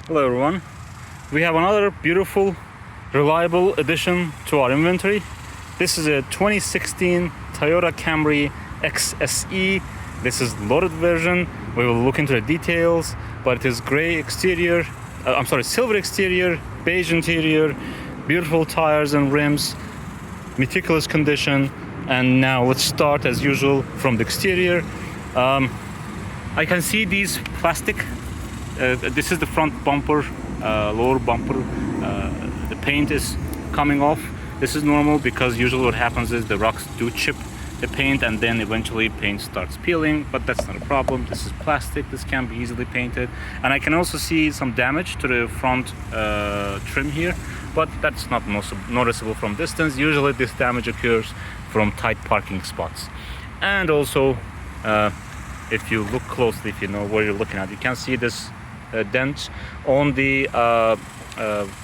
Hello everyone. We have another beautiful, reliable addition to our inventory. This is a 2016 Toyota Camry XSE. This is loaded version. We will look into the details, but it is gray exterior, silver exterior, beige interior, beautiful tires and rims, meticulous condition. And now let's start as usual from the exterior. I can see these plastic. This is the front bumper, lower bumper. The paint is coming off. This is normal because usually what happens is the rocks do chip the paint and then eventually paint starts peeling, but that's not a problem. This is plastic. This can be easily painted. And I can also see some damage to the front trim here, but that's not noticeable from distance. Usually this damage occurs from tight parking spots. And also, if you look closely, if you know where you're looking at, you can see this dent on the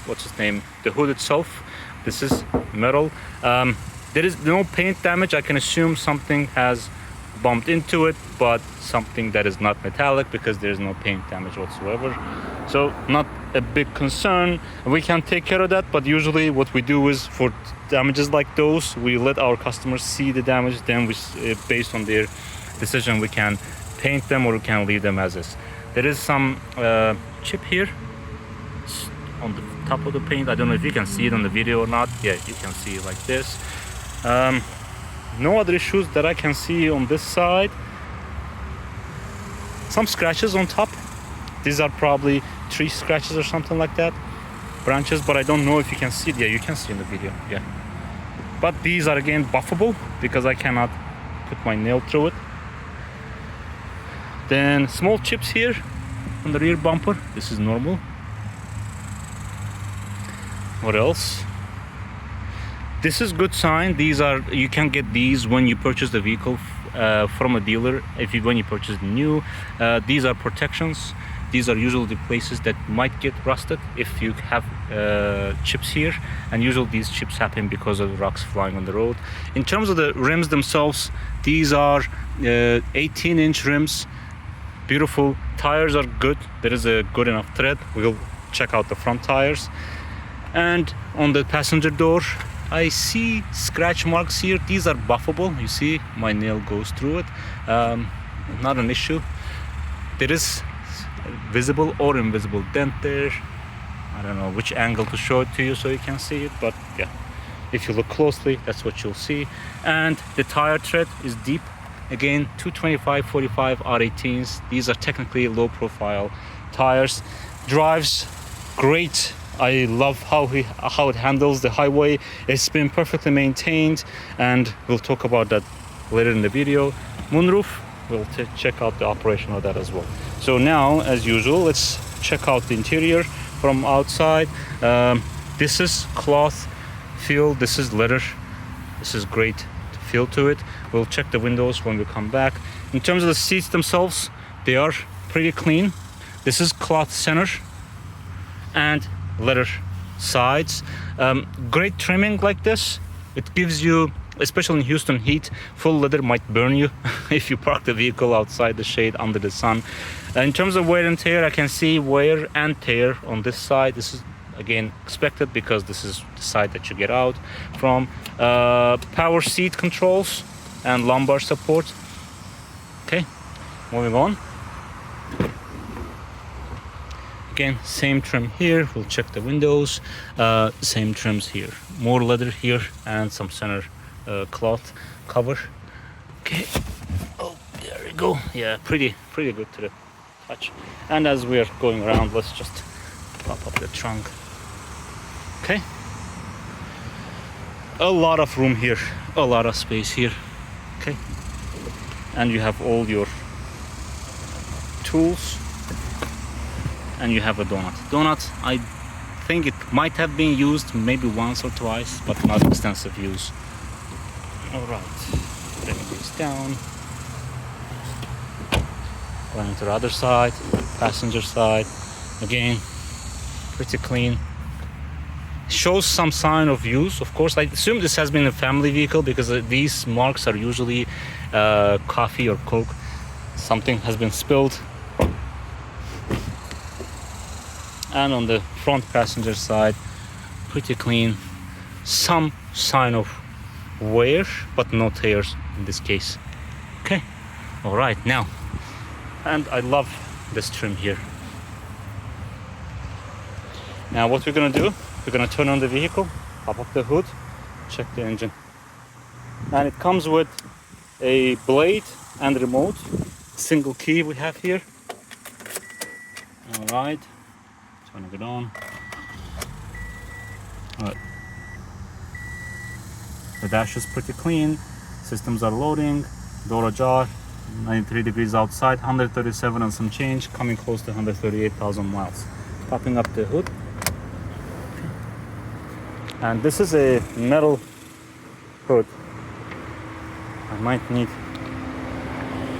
what's its name, the hood itself. This is metal. There is no paint damage. I can assume something has bumped into it, but something that is not metallic because there's no paint damage whatsoever. So not a big concern. We can take care of that, but usually what we do is for damages like those, we let our customers see the damage, then we, based on their decision, we can paint them or we can leave them as is. There is some chip here on the top of the paint. I don't know if you can see it on the video or not. Yeah, you can see it like this. No other issues that I can see on this side. Some scratches on top. These are probably tree scratches or something like that, branches, but I don't know if you can see it. Yeah, you can see in the video. Yeah, but these are again buffable because I cannot put my nail through it. Then small chips here on the rear bumper. This is normal. What else? This is good sign. These are, you can get these when you purchase the vehicle from a dealer. When you purchase new, these are protections. These are usually the places that might get rusted if you have chips here, and usually these chips happen because of the rocks flying on the road. In terms of the rims themselves, these are 18-inch rims. Beautiful. Tires are good. There is a good enough tread. We'll check out the front tires. And on the passenger door, I see scratch marks here. These are buffable. You see my nail goes through it. Not an issue. There is visible or invisible dent there. I don't know which angle to show it to you so you can see it, but yeah, if you look closely, that's what you'll see. And the tire tread is deep. Again, 225/45 R18s. These are technically low profile tires. Drives great. I love how it handles the highway. It's been perfectly maintained, and we'll talk about that later in the video. Moonroof, we'll check out the operation of that as well. So now, as usual, let's check out the interior from outside. This is cloth feel. This is leather. This is great feel to it. We'll check the windows when we come back. In terms of the seats themselves, they are pretty clean. This is cloth center and leather sides. Great trimming like this. It gives you, especially in Houston heat, full leather might burn you if you park the vehicle outside the shade under the sun. In terms of wear and tear, I can see wear and tear on this side. This is again expected because this is the side that you get out from. Power seat controls and lumbar support. Okay, moving on. Again, same trim here. We'll check the windows. Same trims here. More leather here and some center cloth cover. Okay. Oh, there we go. Yeah, pretty good to the touch. And as we are going around, let's just pop up the trunk. Okay. A lot of room here. A lot of space here. Okay. And you have all your tools. And you have a donut. I think it might have been used maybe once or twice, but not extensive use. All right, bring this down. Going to the other side, passenger side. Again, pretty clean. Shows some sign of use. Of course, I assume this has been a family vehicle because these marks are usually coffee or Coke. Something has been spilled. And on the front passenger side, pretty clean. Some sign of wear, but no tears in this case. Okay, all right, now, and I love this trim here. Now what we're gonna do, we're gonna turn on the vehicle, pop up the hood, check the engine. And it comes with a blade and remote, single key we have here. All right, turning it on. All right. The dash is pretty clean, systems are loading, door ajar, 93 degrees outside, 137 and some change, coming close to 138,000 miles. Popping up the hood. And this is a metal hood. I might need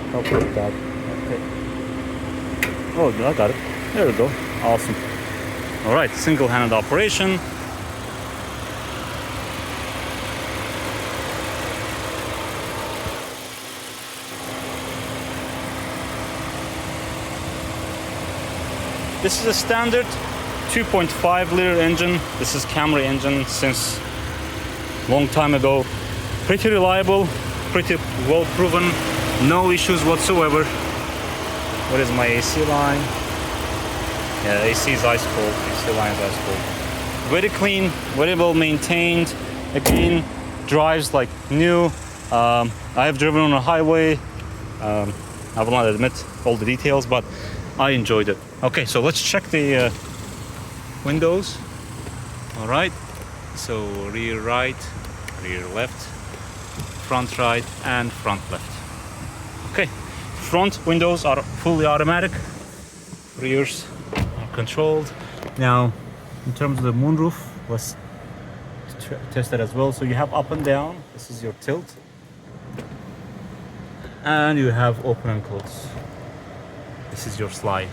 help with that. Okay. Oh, I got it. There we go. Awesome. All right, single-handed operation. This is a standard 2.5 liter engine. This is Camry engine since long time ago. Pretty reliable, pretty well proven, no issues whatsoever. What is my AC line? Yeah, AC is ice cold. AC line is ice cold. Very clean, very well maintained. Again, drives like new. I have driven on a highway. I will not admit all the details, but I enjoyed it. Okay, so let's check the windows. All right, so rear right, rear left, front right, and front left. Okay, front windows are fully automatic, rears are controlled. Now, in terms of the moonroof, let's test that as well. So you have up and down, this is your tilt, and you have open and close. This is your slide.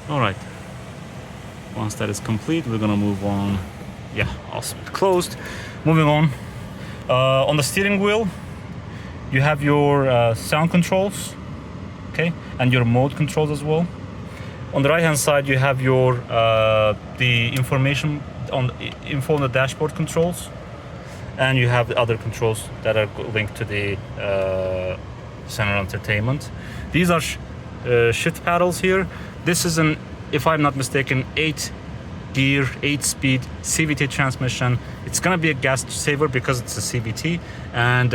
All right, once that is complete, we're gonna move on. Yeah, awesome, closed. Moving on the steering wheel, you have your sound controls, okay, and your mode controls as well. On the right hand side, you have your the information on info on the dashboard controls, and you have the other controls that are linked to the center entertainment. These are shift paddles here. This is an, if I'm not mistaken, 8-gear, 8-speed CVT transmission. It's gonna be a gas saver because it's a CVT, and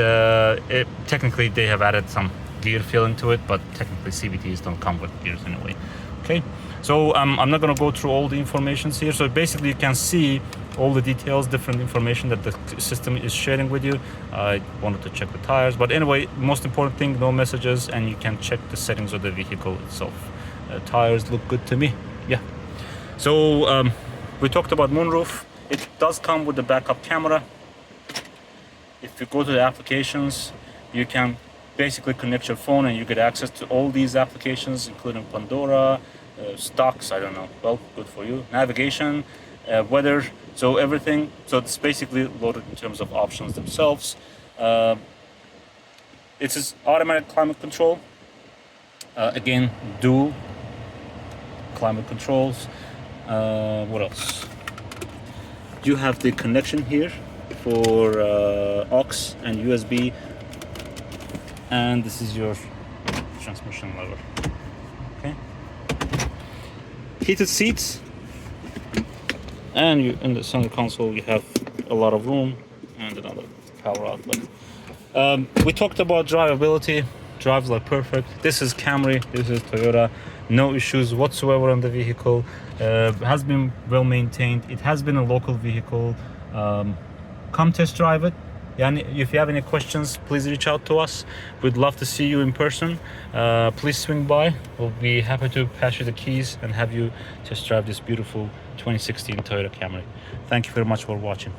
technically they have added some gear feel into it, but technically CVTs don't come with gears anyway. Okay, so I'm not gonna go through all the informations here. So basically you can see all the details, different information that the system is sharing with you. I wanted to check the tires, but anyway, most important thing, no messages, and you can check the settings of the vehicle itself. Tires look good to me. Yeah. So we talked about moonroof. It does come with the backup camera. If you go to the applications, you can basically connect your phone and you get access to all these applications, including Pandora, stocks, I don't know, well, good for you, navigation, weather, so everything. So it's basically loaded in terms of options themselves. It is automatic climate control. Again, dual climate controls. What else? You have the connection here for aux and USB, and this is your transmission lever. Okay. Heated seats, and you in the center console you have a lot of room and another power outlet. We talked about drivability. Drives like perfect. This is Camry, this is Toyota, no issues whatsoever on the vehicle. Has been well maintained. It has been a local vehicle. Come test drive it. And if you have any questions, please reach out to us. We'd love to see you in person. Please swing by. We'll be happy to pass you the keys and have you test drive this beautiful 2016 Toyota Camry. Thank you very much for watching.